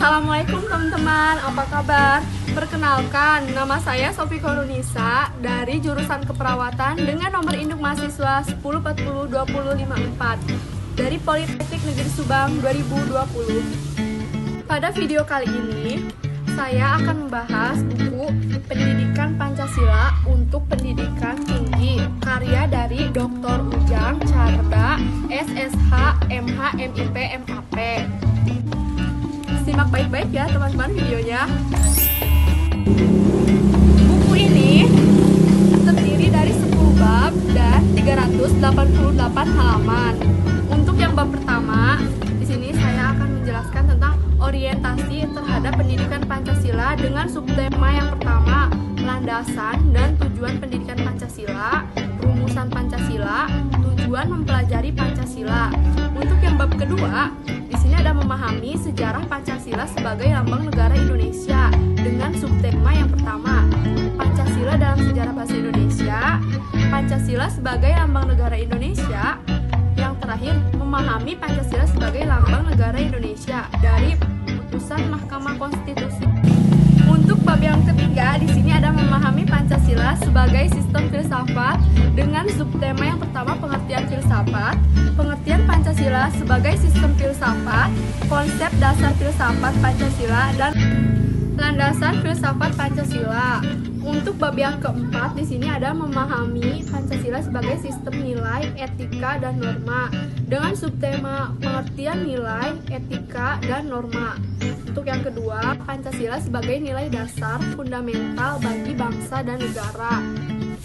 Assalamualaikum teman-teman, apa kabar? Perkenalkan, nama saya Sofi Korunisa dari jurusan keperawatan dengan nomor induk mahasiswa 10402054 dari Politeknik Negeri Subang 2020. Pada video kali ini, saya akan membahas buku Pendidikan Pancasila untuk Pendidikan Tinggi karya dari Dr. Ujang Tjarda, SSH, MH, MIP, MAP. Simak baik-baik ya teman-teman videonya. Buku ini terdiri dari 10 bab dan 388 halaman. Untuk yang bab pertama, di sini saya akan menjelaskan tentang orientasi terhadap pendidikan Pancasila dengan subtema yang pertama, landasan dan tujuan pendidikan Pancasila, rumusan Pancasila, tujuan mempelajari Pancasila. Untuk yang bab kedua, di sini ada memahami sejarah Pancasila sebagai lambang negara Indonesia dengan subtema yang pertama, Pancasila dalam sejarah bahasa Indonesia, Pancasila sebagai lambang negara Indonesia. Yang terakhir, memahami Pancasila sebagai lambang negara Indonesia dari putusan Mahkamah Konstitusi. Untuk bab yang ketiga, di sini ada memahami Pancasila sebagai sistem filsafat dengan subtema yang pertama, pengertian filsafat, pengertian Pancasila sebagai sistem filsafat, konsep dasar filsafat Pancasila, dan landasan filsafat Pancasila. Untuk bab yang keempat, di sini ada memahami Pancasila sebagai sistem nilai, etika, dan norma dengan subtema pengertian nilai, etika, dan norma. Untuk yang kedua, Pancasila sebagai nilai dasar fundamental bagi bangsa dan negara.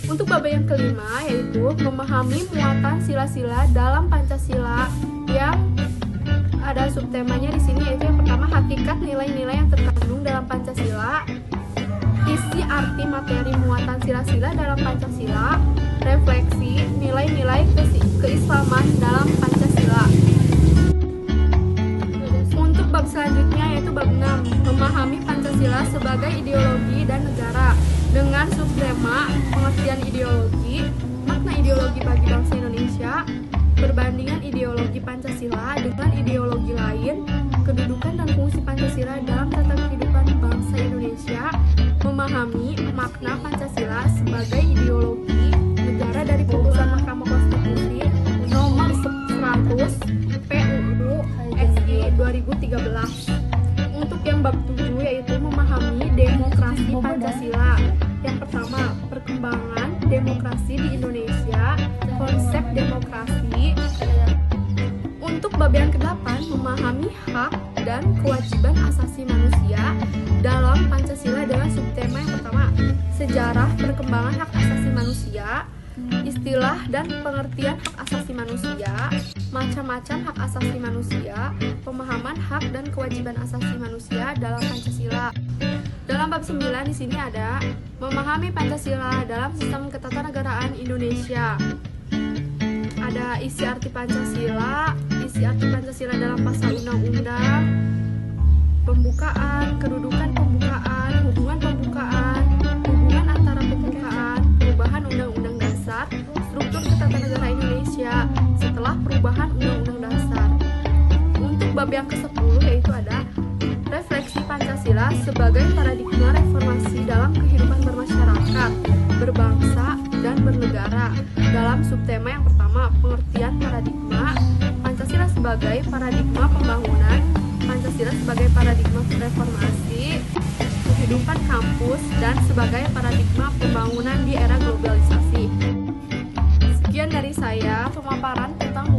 Untuk bab yang kelima, yaitu memahami muatan sila-sila dalam Pancasila yang ada subtemanya di sini, yaitu yang pertama, hakikat nilai-nilai yang terkandung dalam Pancasila, isi arti materi muatan sila-sila dalam Pancasila, refleksi nilai-nilai keislaman dalam Pancasila. Untuk bab selanjutnya yaitu bab 6, memahami Pancasila sebagai ideologi dan negara dengan subtema pengertian ideologi, makna ideologi bagi bangsa Indonesia, perbandingan ideologi Pancasila dengan ideologi lain, kedudukan dan fungsi Pancasila dalam tata kehidupan bangsa Indonesia, memahami makna Pancasila sebagai ideologi negara dari putusan Mahkamah Konstitusi nomor 100 PUU SI 2013. Untuk yang bab 7 yaitu memahami demokrasi Pancasila. Yang pertama, perkembangan demokrasi di Indonesia, konsep demokrasi. Untuk bab yang ke-8, memahami hak dan kewajiban asasi manusia dalam Pancasila dengan subtema yang pertama, sejarah perkembangan hak asasi manusia, istilah dan pengertian hak asasi manusia, macam-macam hak asasi manusia, pemahaman hak dan kewajiban asasi manusia dalam Pancasila. Dalam bab 9 di sini ada memahami Pancasila dalam sistem ketatanegaraan Indonesia. Ada isi arti Pancasila, isi arti Pancasila dalam pasal undang-undang, pembukaan, kedudukan pembukaan, hubungan pembukaan, hubungan antara pembukaan, perubahan undang-undang dasar, struktur ketatanegaraan Indonesia setelah perubahan undang-undang dasar. Untuk bab yang ke-10 yaitu ada refleksi Pancasila sebagai paradigma reformasi dalam kehidupan bermasyarakat, berbangsa, dan bernegara. Dalam subtema yang pertama, pengertian paradigma, Pancasila sebagai paradigma pembangunan, Pancasila sebagai paradigma reformasi, kehidupan kampus, dan sebagai paradigma pembangunan di era globalisasi. Sekian dari saya, pemaparan tentang